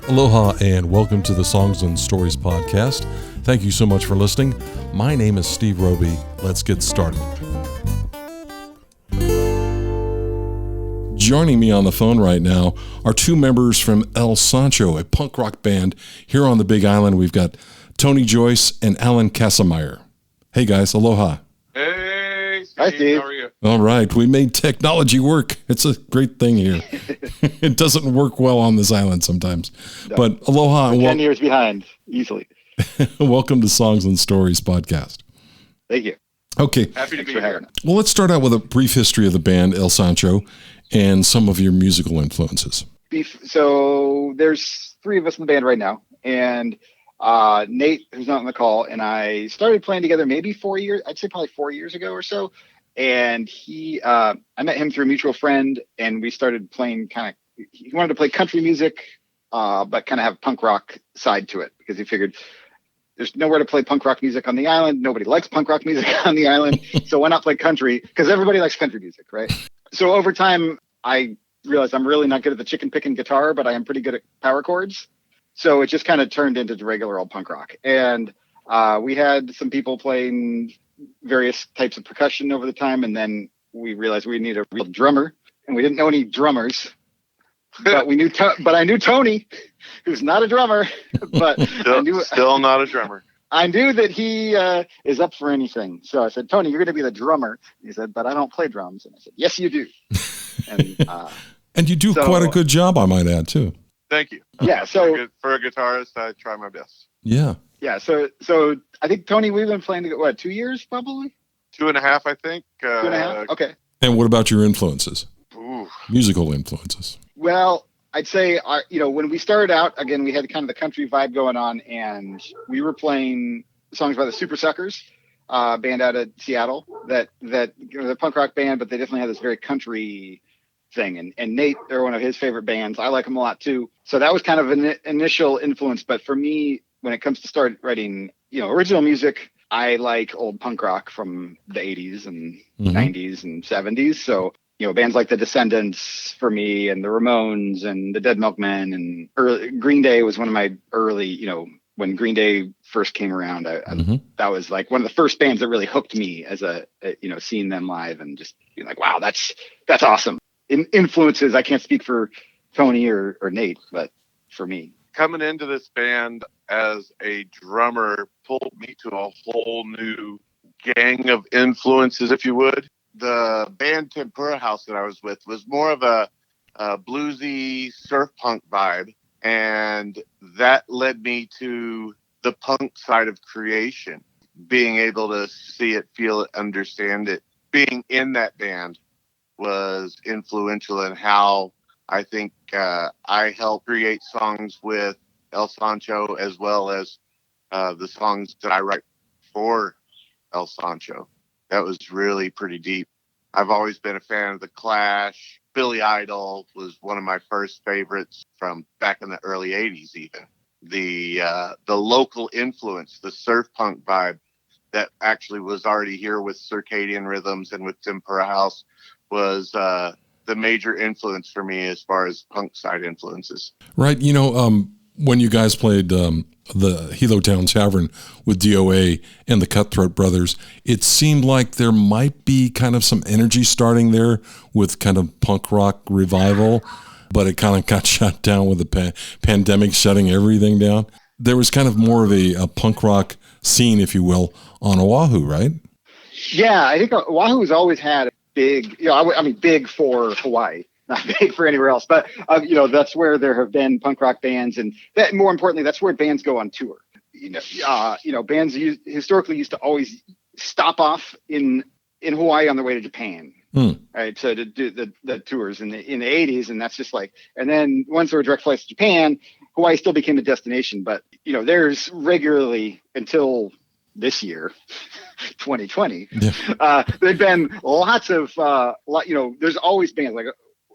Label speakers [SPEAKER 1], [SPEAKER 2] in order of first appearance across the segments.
[SPEAKER 1] Aloha and welcome to the Songs and Stories podcast. Thank you so much for listening. My name is Steve Roby. Let's get started. Joining me on the phone right now are two members from El Sancho, a punk rock band here on the Big Island. We've got Tony Joyce and Alan Casameyer. Hey guys, aloha.
[SPEAKER 2] Hey, Steve.
[SPEAKER 3] Hi, Steve.
[SPEAKER 2] How are you?
[SPEAKER 1] All right, we made technology work. It's a great thing here. It doesn't work well on this island sometimes.
[SPEAKER 3] No.
[SPEAKER 1] But aloha.
[SPEAKER 3] We're 10 years behind, easily.
[SPEAKER 1] Welcome to Songs and Stories podcast.
[SPEAKER 3] Thank you.
[SPEAKER 1] Okay.
[SPEAKER 2] Happy to
[SPEAKER 3] Thanks
[SPEAKER 2] be
[SPEAKER 3] for
[SPEAKER 2] here.
[SPEAKER 3] having us.
[SPEAKER 1] Well, let's start out with a brief history of the band El Sancho and some of your musical influences.
[SPEAKER 3] So there's three of us in the band right now. And Nate, who's not on the call, and I started playing together maybe 4 years, I'd say probably 4 years ago or so. And I met him through a mutual friend, and we started playing he wanted to play country music, but kind of have a punk rock side to it, because he figured there's nowhere to play punk rock music on the island. Nobody likes punk rock music on the island. So why not play country? Because everybody likes country music, right? So over time, I realized I'm really not good at the chicken picking guitar, but I am pretty good at power chords. So it just kind of turned into regular old punk rock. And we had some people playing various types of percussion over the time. And then we realized we need a real drummer. And we didn't know any drummers. But I knew Tony, who's not a drummer. But
[SPEAKER 2] Still not a drummer.
[SPEAKER 3] I knew that he is up for anything. So I said, Tony, you're going to be the drummer. He said, but I don't play drums. And I said, yes, you do.
[SPEAKER 1] And you do quite a good job, I might add, too.
[SPEAKER 2] Thank you.
[SPEAKER 3] Yeah. So
[SPEAKER 2] for a guitarist, I try my best.
[SPEAKER 1] Yeah.
[SPEAKER 3] Yeah. So I think, Tony, we've been playing together, 2 years probably?
[SPEAKER 2] 2.5, I think.
[SPEAKER 3] 2.5? Okay.
[SPEAKER 1] And what about your influences?
[SPEAKER 2] Ooh.
[SPEAKER 1] Musical influences?
[SPEAKER 3] Well, I'd say, when we started out, again, we had kind of the country vibe going on, and we were playing songs by the Super Suckers, band out of Seattle, that they're a punk rock band, but they definitely have this very country thing. And Nate, they're one of his favorite bands. I like them a lot too. So that was kind of an initial influence. But for me, when it comes to start writing, original music, I like old punk rock from the 80s and 90s and 70s. So, bands like the Descendants for me, and the Ramones and the Dead Milkmen, and Green Day was one of my early, when Green Day first came around, that was like one of the first bands that really hooked me as seeing them live and just being like, wow, that's awesome. Influences, I can't speak for Tony or Nate, but for me.
[SPEAKER 2] Coming into this band as a drummer pulled me to a whole new gang of influences, if you would. The band Tempura House that I was with was more of a bluesy surf punk vibe. And that led me to the punk side of creation, being able to see it, feel it, understand it. Being in that band was influential in how I think I helped create songs with El Sancho, as well as the songs that I write for El Sancho. That was really pretty deep. I've always been a fan of The Clash. Billy Idol was one of my first favorites from back in the early 80s even. The local influence, the surf punk vibe that actually was already here with Circadian Rhythms and with Tempura House was the major influence for me as far as punk side influences.
[SPEAKER 1] Right. When you guys played the Hilo Town Tavern with DOA and the Cutthroat Brothers, it seemed like there might be kind of some energy starting there with kind of punk rock revival, but it kind of got shut down with the pandemic shutting everything down. There was kind of more of a punk rock scene, if you will, on Oahu, right?
[SPEAKER 3] Yeah, I think Oahu has always had a big, big for Hawaii. Not big for anywhere else, but that's where there have been punk rock bands, and that, more importantly, that's where bands go on tour. Bands historically used to always stop off in Hawaii on their way to Japan, right? So to do the tours in the 80s, and that's just like, and then once there were direct flights to Japan, Hawaii still became a destination. But there's regularly, until this year, 2020, there've been lots of there's always bands like.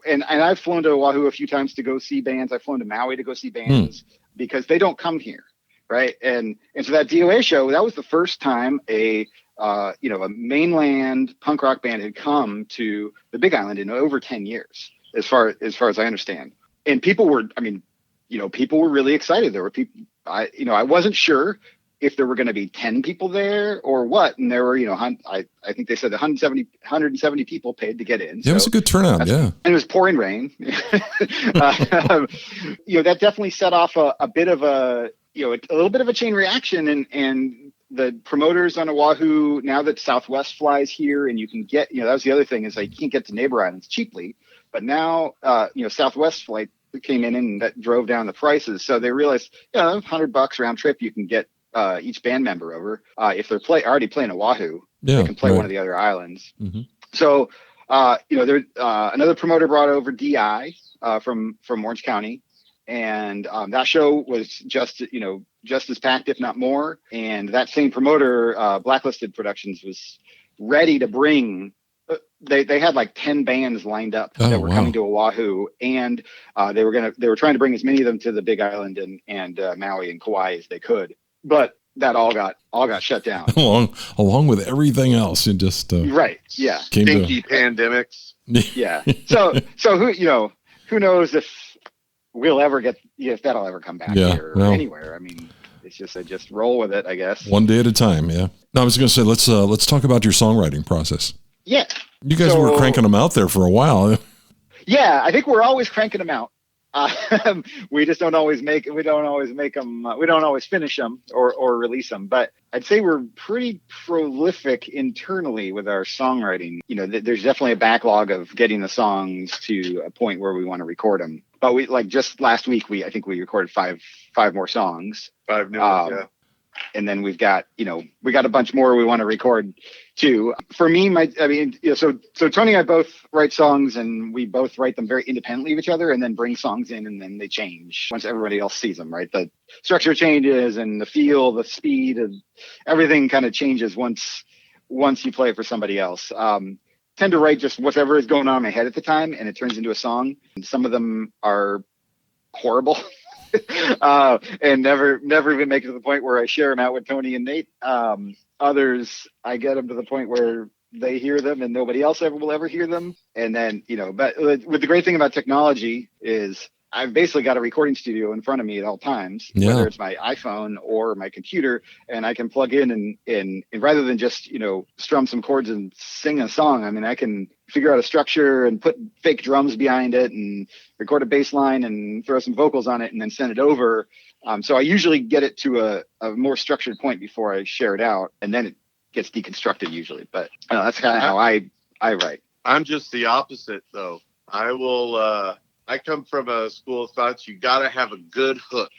[SPEAKER 3] And I've flown to Oahu a few times to go see bands. I've flown to Maui to go see bands because they don't come here, right? And so that DOA show, that was the first time a mainland punk rock band had come to the Big Island in over 10 years, as far as I understand. And people were, people were really excited. There were people, I wasn't sure if there were going to be 10 people there or what. And there were, I think they said 170 people paid to get in.
[SPEAKER 1] Yeah, it was a good turnout. Yeah.
[SPEAKER 3] And it was pouring rain. That definitely set off a bit of a little bit of a chain reaction. And the promoters on Oahu, now that Southwest flies here and you can get, that was the other thing, is like, you can't get to neighbor islands cheaply. But now, Southwest flight came in and that drove down the prices. So they realized, $100 round trip, you can get each band member over. If they're already playing Oahu, they can play one of the other islands.
[SPEAKER 1] Mm-hmm.
[SPEAKER 3] So, there another promoter brought over DI from Orange County, and that show was just as packed, if not more. And that same promoter, Blacklisted Productions, was ready to bring. They had like 10 bands lined up that were coming to Oahu, and they were trying to bring as many of them to the Big Island and Maui and Kauai as they could. But that all got shut down
[SPEAKER 1] along with everything else. It just
[SPEAKER 3] right, yeah,
[SPEAKER 2] stinky pandemics.
[SPEAKER 3] Yeah. So who knows if we'll ever if that'll ever come back here or anywhere. I mean, it's just roll with it, I guess.
[SPEAKER 1] One day at a time. Yeah. No, I was going to say let's talk about your songwriting process.
[SPEAKER 3] Yeah.
[SPEAKER 1] You guys were cranking them out there for a while.
[SPEAKER 3] Yeah, I think we're always cranking them out. We just don't always make them. We don't always finish them or release them. But I'd say we're pretty prolific internally with our songwriting. There's definitely a backlog of getting the songs to a point where we want to record them. But we just last week, I think we recorded five more songs.
[SPEAKER 2] 5 new ones, yeah.
[SPEAKER 3] And then we've got, we got a bunch more we want to record too. For me, so Tony and I both write songs, and we both write them very independently of each other, and then bring songs in, and then they change once everybody else sees them, right? The structure changes, and the feel, the speed, and everything kind of changes once you play it for somebody else. Tend to write just whatever is going on in my head at the time, and it turns into a song. And some of them are horrible. And never even make it to the point where I share them out with Tony and Nate. Others, I get them to the point where they hear them and nobody else will ever hear them. And then, but with the great thing about technology is I've basically got a recording studio in front of me at all times, whether it's my iPhone or my computer, and I can plug in and rather than just, strum some chords and sing a song, I mean, I can figure out a structure and put fake drums behind it and record a bass line and throw some vocals on it and then send it over. So I usually get it to a more structured point before I share it out, and then it gets deconstructed usually. But that's kind of how I write.
[SPEAKER 2] I'm just the opposite, though. I come from a school of thoughts. You got to have a good hook.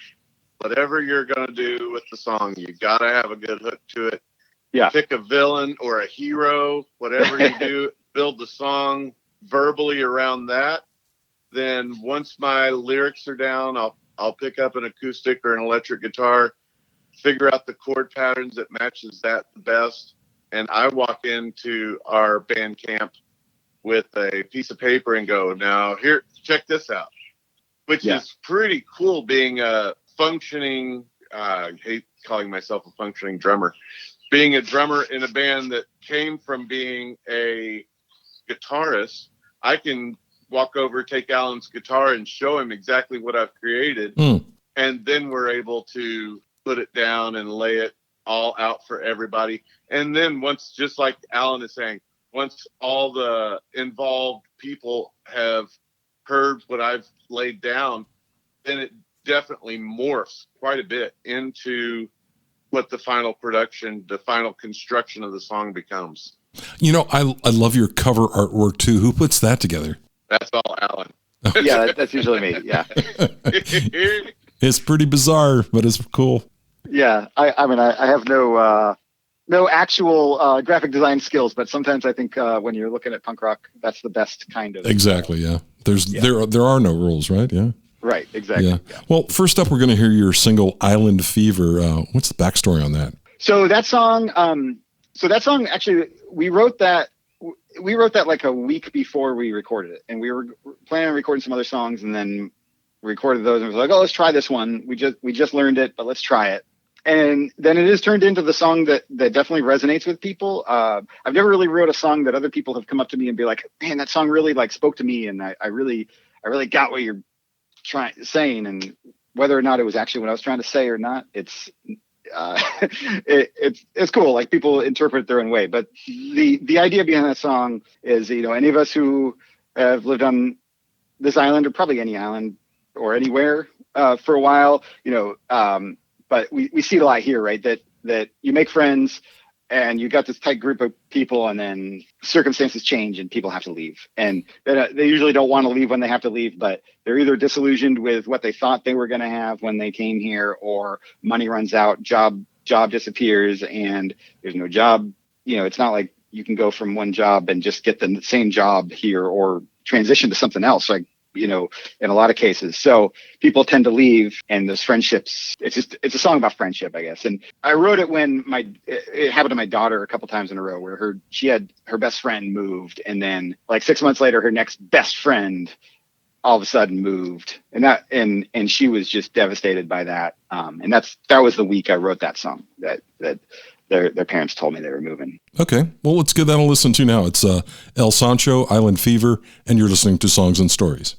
[SPEAKER 2] Whatever you're going to do with the song, you got to have a good hook to it.
[SPEAKER 3] Yeah.
[SPEAKER 2] Pick a villain or a hero, whatever you do, build the song verbally around that. Then once my lyrics are down, I'll pick up an acoustic or an electric guitar, figure out the chord patterns that matches that the best. And I walk into our band camp with a piece of paper and go, now here, check this out, which is pretty cool being a functioning, I hate calling myself a functioning drummer, being a drummer in a band that came from being a guitarist. I can walk over, take Alan's guitar and show him exactly what I've created. And then we're able to put it down and lay it all out for everybody. And then once, just like Alan is saying, once all the involved people have heard what I've laid down, then it definitely morphs quite a bit into what the final production, the final construction of the song becomes.
[SPEAKER 1] I love your cover artwork too. Who puts that together?
[SPEAKER 2] That's all Alan.
[SPEAKER 3] Yeah, that's usually me. Yeah.
[SPEAKER 1] It's pretty bizarre, but it's cool.
[SPEAKER 3] Yeah. I have no actual graphic design skills, but sometimes I think when you're looking at punk rock, that's the best kind of.
[SPEAKER 1] Exactly. Yeah. There are no rules, right? Yeah.
[SPEAKER 3] Right. Exactly.
[SPEAKER 1] Yeah. Well, first up, we're going to hear your single "Island Fever." What's the backstory on that?
[SPEAKER 3] So that song, actually, we wrote that like a week before we recorded it, and we were planning on recording some other songs, and then recorded those, and was like, oh, let's try this one. We just learned it, but let's try it. And then it is turned into the song that definitely resonates with people. I've never really wrote a song that other people have come up to me and be like, man, that song really spoke to me. And I really got what you're saying. And whether or not it was actually what I was trying to say or not, it's cool. Like people interpret it their own way, but the idea behind that song is, any of us who have lived on this island, or probably any island or anywhere for a while, but we see it a lot here, right? That you make friends and you got this tight group of people, and then circumstances change and people have to leave, and they usually don't want to leave when they have to leave, but they're either disillusioned with what they thought they were going to have when they came here, or money runs out, job disappears, and there's no job. It's not like you can go from one job and just get the same job here, or transition to something else, like, in a lot of cases. So people tend to leave, and those friendships, it's a song about friendship, I guess. And I wrote it when it happened to my daughter a couple times in a row, where she had her best friend moved, and then like 6 months later, her next best friend all of a sudden moved, and she was just devastated by that. And that was the week I wrote that song, that their parents told me they were moving.
[SPEAKER 1] Okay. Well, let's give that a listen to now. It's El Sancho, Island Fever, and you're listening to Songs and Stories.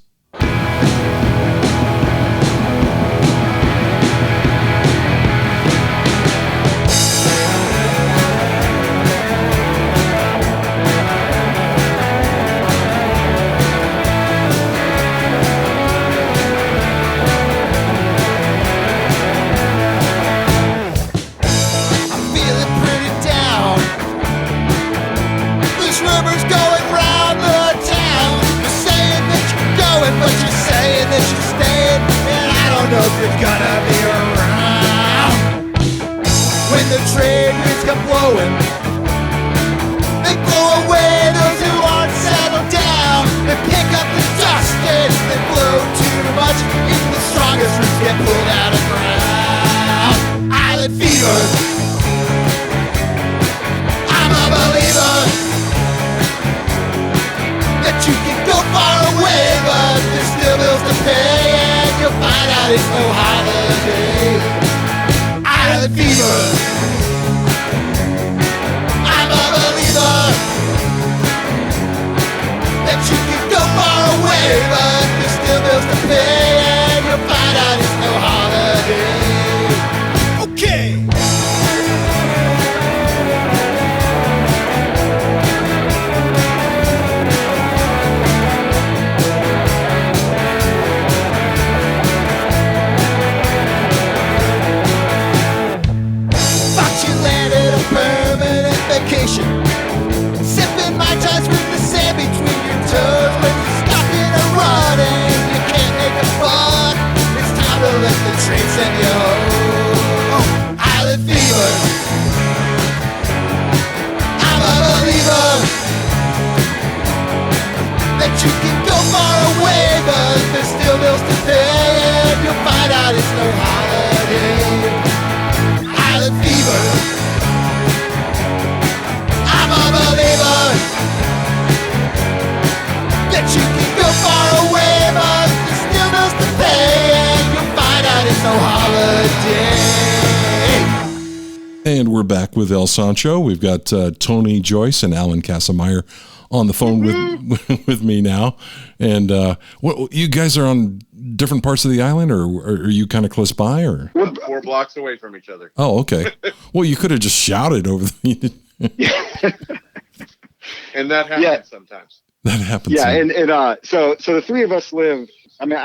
[SPEAKER 1] And we're back with El Sancho. We've got Tony Joyce and Alan Casameyer on the phone with me now. And you guys are on different parts of the island, or are you kind of close by? Or
[SPEAKER 2] we're 4 blocks away from each other.
[SPEAKER 1] Oh, okay. Well, you could have just shouted over the.
[SPEAKER 2] And that happens sometimes.
[SPEAKER 1] That happens.
[SPEAKER 3] Yeah, and so the three of us live. I mean,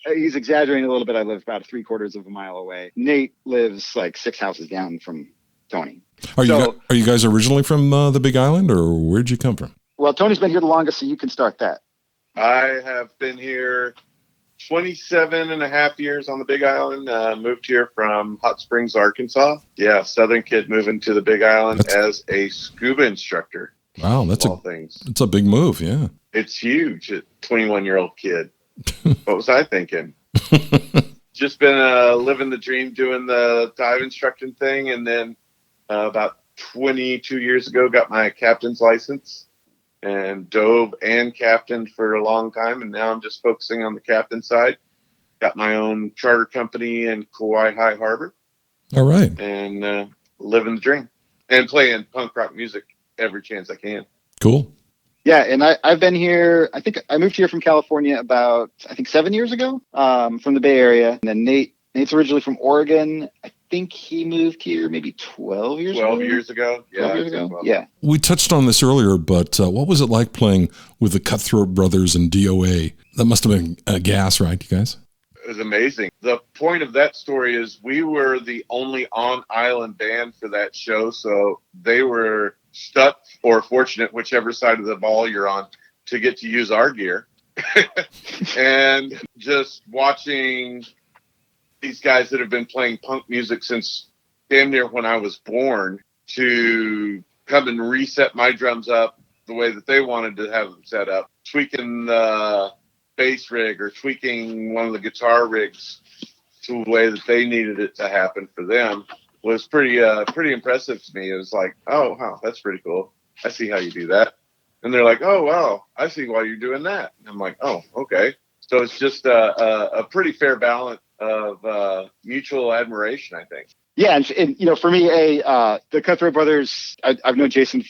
[SPEAKER 3] he's exaggerating a little bit. I live about 3/4 of a mile away. Nate lives like 6 houses down from Tony.
[SPEAKER 1] Are you guys originally from the Big Island, or where'd you come from?
[SPEAKER 3] Well, Tony's been here the longest, so you can start that.
[SPEAKER 2] I have been here 27 and a half years on the Big Island. Moved here from Hot Springs, Arkansas. Yeah, Southern kid moving to the Big Island as a scuba instructor.
[SPEAKER 1] Wow, that's a big move. Yeah,
[SPEAKER 2] it's huge. A 21-year-old kid. What was I thinking? Just been living the dream, doing the dive instructing thing, and then about 22 years ago got my captain's license and dove and captained for a long time, and now I'm just focusing on the captain side. Got my own charter company in Kauai High Harbor.
[SPEAKER 1] All right.
[SPEAKER 2] And living the dream and playing punk rock music every chance I can.
[SPEAKER 1] Cool.
[SPEAKER 3] Yeah, and I've been here. I think I moved here from California about 7 years ago, from the Bay Area. And then Nate's originally from Oregon. I think he moved here maybe 12 years
[SPEAKER 2] 12
[SPEAKER 3] ago.
[SPEAKER 2] years ago. Yeah.
[SPEAKER 3] 12 years ago. Yeah.
[SPEAKER 1] We touched on this earlier, but what was it like playing with the Cutthroat Brothers and DOA? That must have been a gas, right, you guys?
[SPEAKER 2] It was amazing. The point of that story is we were the only on-island band for that show, so they were stuck or fortunate, whichever side of the ball you're on, to get to use our gear. And just watching these guys that have been playing punk music since damn near when I was born to come and reset my drums up the way that they wanted to have them set up, tweaking the bass rig or tweaking one of the guitar rigs to the way that they needed it to happen for them was pretty impressive to me. It was like, oh, wow, that's pretty cool. I see how you do that. And they're like, oh, wow, I see why you're doing that. And I'm like, oh, okay. So it's just a pretty fair balance of mutual admiration, I think.
[SPEAKER 3] Yeah, and for me, the Cutthroat Brothers, I've known Jason.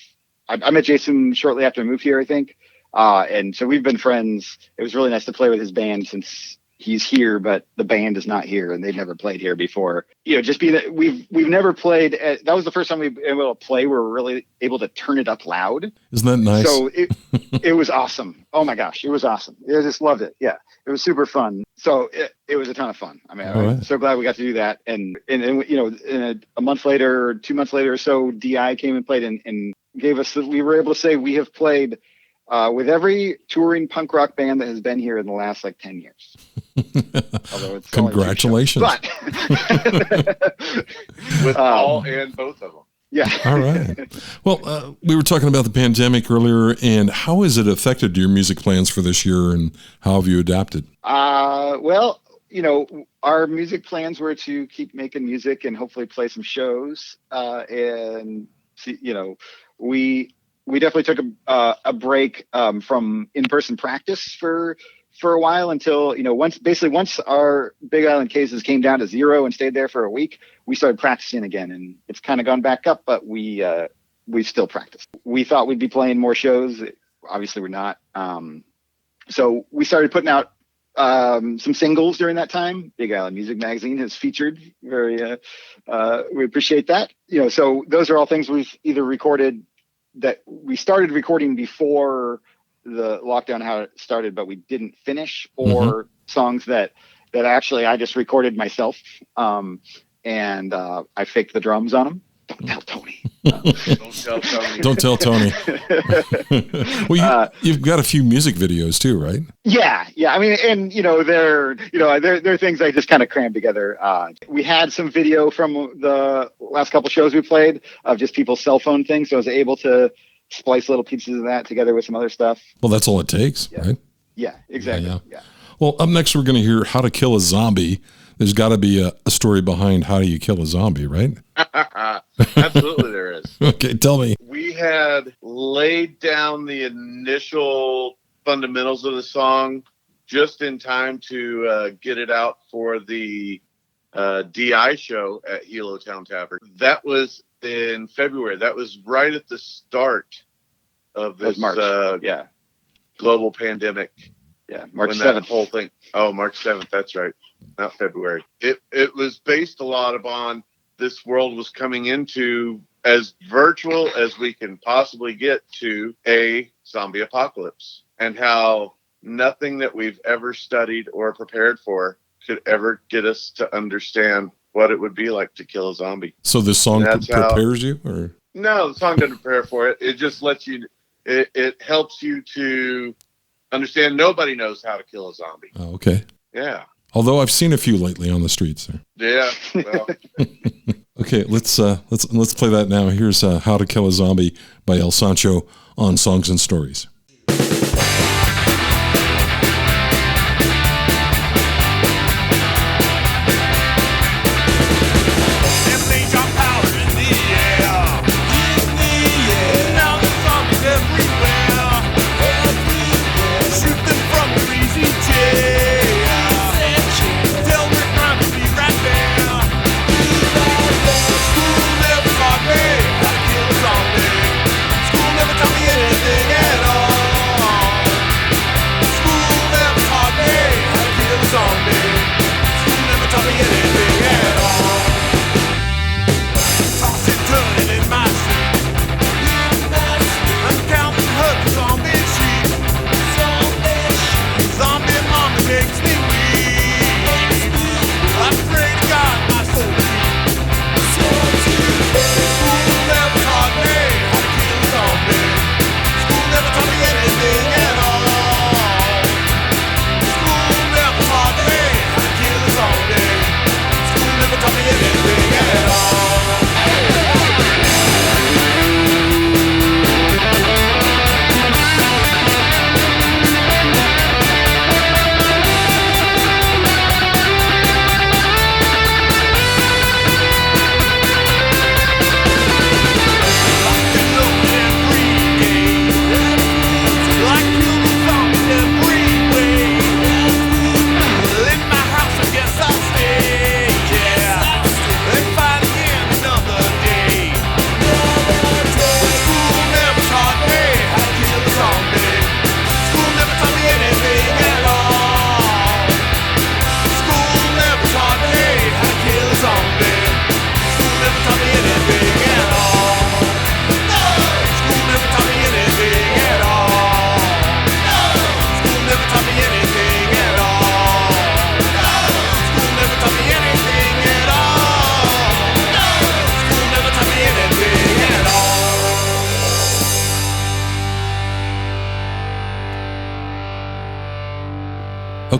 [SPEAKER 3] I met Jason shortly after I moved here, I think. And so we've been friends. It was really nice to play with his band since he's here, but the band is not here and they've never played here before. Just being that we've never played. That was the first time we were able to play. We were really able to turn it up loud.
[SPEAKER 1] Isn't that nice?
[SPEAKER 3] So it was awesome. Oh my gosh, it was awesome. I just loved it. Yeah, it was super fun. So it was a ton of fun. I mean, I'm so glad we got to do that. And a month later, or 2 months later or so, DI came and played and gave us. We were able to say we have played with every touring punk rock band that has been here in the last 10 years. It's
[SPEAKER 1] congratulations.
[SPEAKER 3] But
[SPEAKER 2] with all and both of them.
[SPEAKER 3] Yeah.
[SPEAKER 1] All right. Well, we were talking about the pandemic earlier, and how has it affected your music plans for this year, and how have you adapted?
[SPEAKER 3] Well, our music plans were to keep making music and hopefully play some shows. And we definitely took a break from in-person practice for a while until once our Big Island cases came down to 0 and stayed there for a week, we started practicing again, and it's kind of gone back up, but we still practice. We thought we'd be playing more shows. Obviously we're not. So we started putting out some singles during that time. Big Island Music Magazine has featured very we appreciate that. So those are all things we've either recorded that we started recording before the lockdown, how it started, but we didn't finish, or songs that actually I just recorded myself. And I faked the drums on them. Don't tell Tony.
[SPEAKER 2] Don't tell Tony.
[SPEAKER 1] Don't tell Tony. Well, you've got a few music videos too, right?
[SPEAKER 3] Yeah. I mean, and they're things I just kind of crammed together. We had some video from the last couple shows we played of just people's cell phone things, so I was able to splice little pieces of that together with some other stuff.
[SPEAKER 1] Well, that's all it takes, right?
[SPEAKER 3] Yeah, exactly. Yeah.
[SPEAKER 1] Well, up next, we're going to hear How to Kill a Zombie. There's got to be a story behind how do you kill a zombie, right?
[SPEAKER 2] Absolutely there is.
[SPEAKER 1] Okay, tell me.
[SPEAKER 2] We had laid down the initial fundamentals of the song just in time to get it out for the DI show at Hilo Town Tavern. That was in February. That was right at the start of this
[SPEAKER 3] March.
[SPEAKER 2] global pandemic.
[SPEAKER 3] Yeah, March 7th.
[SPEAKER 2] That whole thing. Oh, March 7th. That's right. Not February. It was based a lot upon this world was coming into as virtual as we can possibly get to a zombie apocalypse, and how nothing that we've ever studied or prepared for could ever get us to understand what it would be like to kill a zombie.
[SPEAKER 1] So this song prepares you, or?
[SPEAKER 2] No, the song doesn't prepare for it. It just lets you, it helps you to understand nobody knows how to kill a zombie.
[SPEAKER 1] Oh, okay.
[SPEAKER 2] Yeah.
[SPEAKER 1] Although I've seen a few lately on the streets there.
[SPEAKER 2] Yeah. Well.
[SPEAKER 1] Okay, let's play that now. Here's How to Kill a Zombie by El Sancho on Songs and Stories.
[SPEAKER 4] School never taught me anything at all.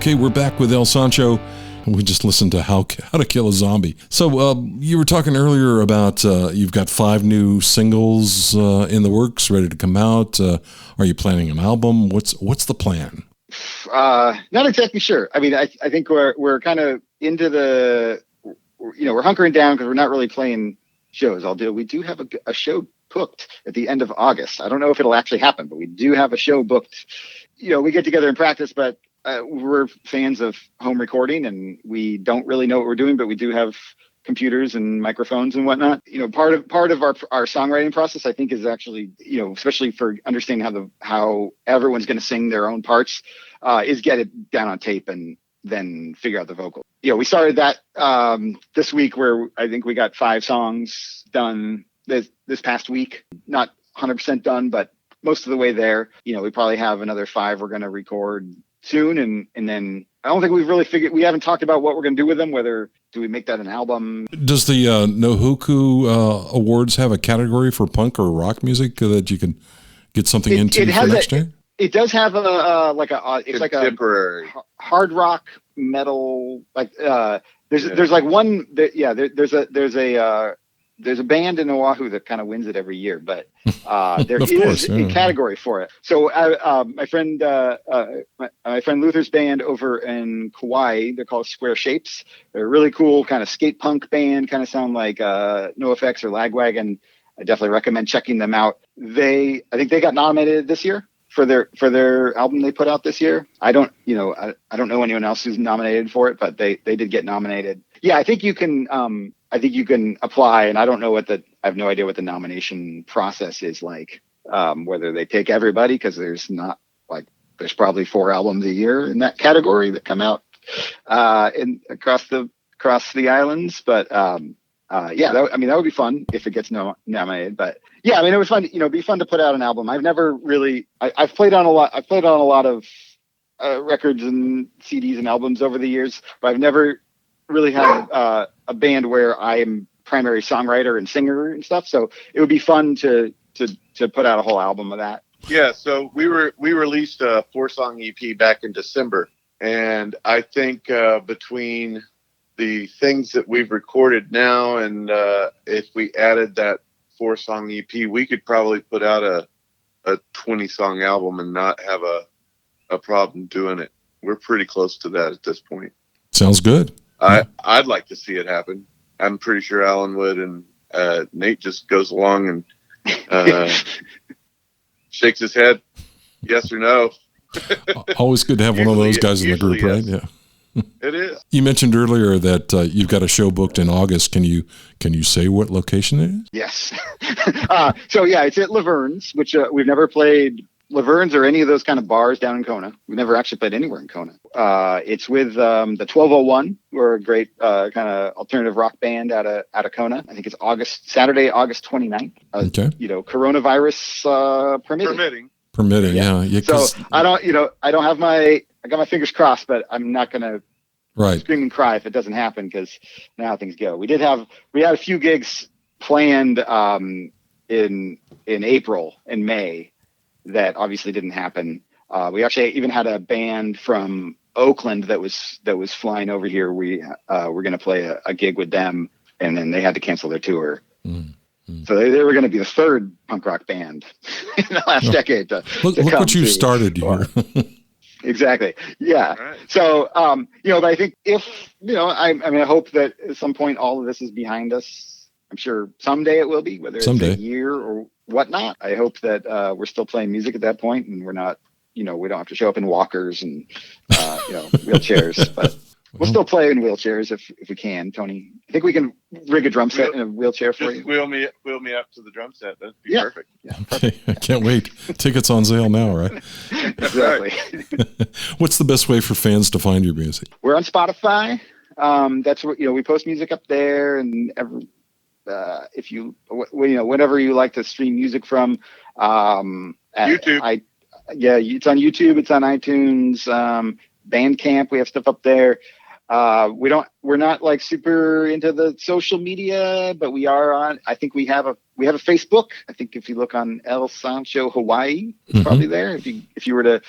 [SPEAKER 1] Okay, we're back with El Sancho, and we just listened to How to Kill a Zombie. So you were talking earlier about you've got 5 new singles in the works, ready to come out. Are you planning an album? What's the plan?
[SPEAKER 3] Not exactly sure. I mean, I think we're kind of into the, we're hunkering down because we're not really playing shows. We do have a show booked at the end of August. I don't know if it'll actually happen, but we do have a show booked. We get together and practice, but we're fans of home recording, and we don't really know what we're doing, but we do have computers and microphones and whatnot. Part of our songwriting process, I think, is actually, especially for understanding how everyone's going to sing their own parts, is get it down on tape and then figure out the vocal. We started that this week, where I think we got 5 songs done this past week. Not 100% done, but most of the way there. We probably have another 5 we're going to record soon, and then I don't think we've really we haven't talked about what we're going to do with them. Whether do we make that an album?
[SPEAKER 1] Does the Nohuku Awards have a category for punk or rock music that you can get something into for next year?
[SPEAKER 3] It does have it's like a hard rock metal. There's like one. There's a band in Oahu that kind of wins it every year, but there is a category for it. So my friend Luther's band over in Kauai, they're called Square Shapes. They're a really cool kind of skate punk band, kind of sound like NoFX or Lagwagon. I definitely recommend checking them out. I think they got nominated this year for their album they put out this year. I don't know anyone else who's nominated for it, but they did get nominated. Yeah, I think you can apply, and I have no idea what the nomination process is like, whether they take everybody, because there's probably 4 albums a year in that category that come out across the islands. But that would be fun if it gets nominated. But yeah, I mean, it was fun. It'd be fun to put out an album. I've never really. I've played on a lot of records and CDs and albums over the years, but I've never really had a band where I am primary songwriter and singer and stuff. So it would be fun to put out a whole album of that.
[SPEAKER 2] Yeah. So we released a 4-song EP back in December, and I think between the things that we've recorded now, and if we added that 4-song EP, we could probably put out a 20-song album and not have a problem doing it. We're pretty close to that at this point.
[SPEAKER 1] Sounds good.
[SPEAKER 2] I'd like to see it happen. I'm pretty sure Alan would, and Nate just goes along and shakes his head, yes or no.
[SPEAKER 1] Always good to have one of those guys in the group, right?
[SPEAKER 2] Yes. Yeah. It is.
[SPEAKER 1] You mentioned earlier that you've got a show booked in August. Can you say what location it is?
[SPEAKER 3] Yes. So yeah, it's at Laverne's, which we've never played Laverne's or any of those kind of bars down in Kona. We've never actually played anywhere in Kona. It's with the 1201, who are a great kind of alternative rock band out of Kona. I think it's Saturday, August 29th.
[SPEAKER 1] Okay.
[SPEAKER 3] Coronavirus permitting.
[SPEAKER 1] Yeah.
[SPEAKER 3] So I got my fingers crossed, but I'm not gonna scream and cry if it doesn't happen, because now things go. We had a few gigs planned in April and May that obviously didn't happen. We actually even had a band from Oakland that was flying over here. We were going to play a gig with them, and then they had to cancel their tour. So they were going to be the 3rd punk rock band in the last decade.
[SPEAKER 1] Look what you've started here.
[SPEAKER 3] Exactly. Yeah. Right. So, but I think if, I hope that at some point all of this is behind us. I'm sure someday it will be, whether it's a year or whatnot. I hope that we're still playing music at that point, and we're not, we don't have to show up in walkers and, wheelchairs, but we'll still play in wheelchairs if we can. Tony, I think we can rig a drum set in a wheelchair for you.
[SPEAKER 2] Wheel me up to the drum set. That'd be perfect.
[SPEAKER 3] Yeah,
[SPEAKER 1] perfect. I can't wait. Tickets on sale now, right?
[SPEAKER 3] Exactly.
[SPEAKER 1] What's the best way for fans to find your music?
[SPEAKER 3] We're on Spotify. That's where, we post music up there, and if you, whenever you like to stream music from,
[SPEAKER 2] YouTube.
[SPEAKER 3] It's on YouTube. It's on iTunes, Bandcamp. We have stuff up there. We're not like super into the social media, but we are on. I think we have a Facebook. I think if you look on El Sancho Hawaii, it's probably there. If you were to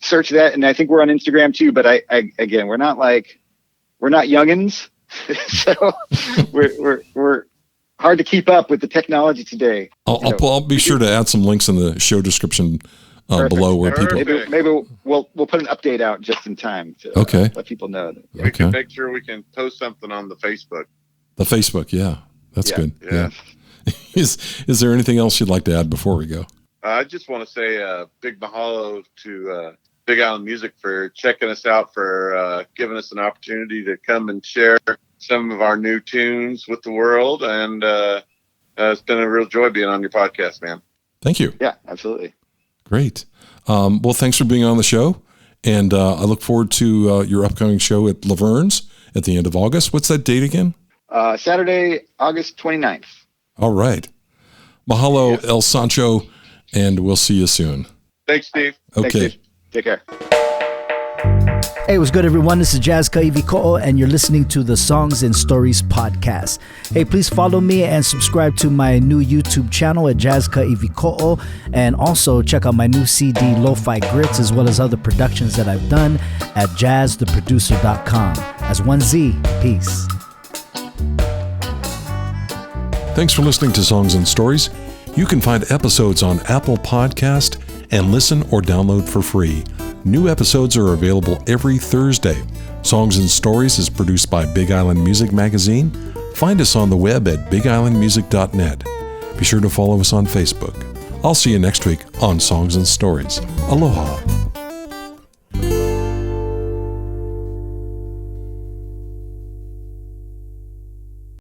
[SPEAKER 3] search that. And I think we're on Instagram too, but I again, we're not youngins. So we're hard to keep up with the technology today.
[SPEAKER 1] I'll be sure to add some links in the show description below where people.
[SPEAKER 3] Maybe we'll put an update out just in time to let people know.
[SPEAKER 2] We can make sure we can post something on the Facebook.
[SPEAKER 1] The Facebook, yeah, that's good. Yeah. Is there anything else you'd like to add before we go?
[SPEAKER 2] I just want to say a big mahalo to Big Island Music for checking us out, for giving us an opportunity to come and share some of our new tunes with the world. And it's been a real joy being on your podcast, man.
[SPEAKER 1] Thank you.
[SPEAKER 3] Yeah, absolutely.
[SPEAKER 1] Great. Well, thanks for being on the show. And I look forward to your upcoming show at Laverne's at the end of August. What's that date again?
[SPEAKER 3] Saturday, August 29th.
[SPEAKER 1] All right. Mahalo, El Sancho, and we'll see you soon.
[SPEAKER 2] Thanks, Steve.
[SPEAKER 1] Okay.
[SPEAKER 3] Thanks, Steve. Take care.
[SPEAKER 4] Hey, what's good, everyone? This is Jazz Kaiviko'o, and you're listening to the Songs and Stories podcast. Hey, please follow me and subscribe to my new YouTube channel at Jazz Kaiviko'o, and also check out my new CD, Lo-Fi Grits, as well as other productions that I've done at jazztheproducer.com. As one Z, peace.
[SPEAKER 1] Thanks for listening to Songs and Stories. You can find episodes on Apple Podcast and listen or download for free. New episodes are available every Thursday. Songs and Stories is produced by Big Island Music Magazine. Find us on the web at bigislandmusic.net. Be sure to follow us on Facebook. I'll see you next week on Songs and Stories. Aloha.